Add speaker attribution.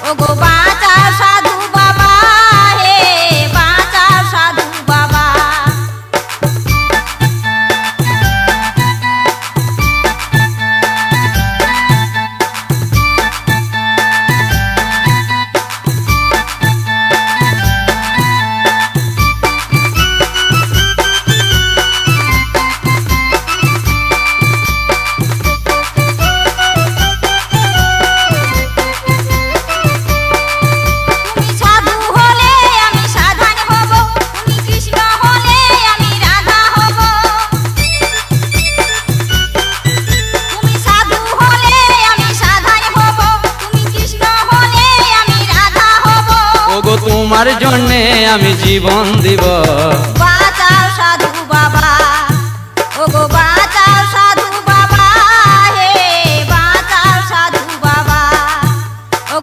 Speaker 1: ওগো বাঁচাও সাধু বাবা, হে বাঁচাও সাধু বাবা।
Speaker 2: তোমার জন্যে আমি জীবন দিব।
Speaker 1: বাঁচাও সাধু বাবা, ওগো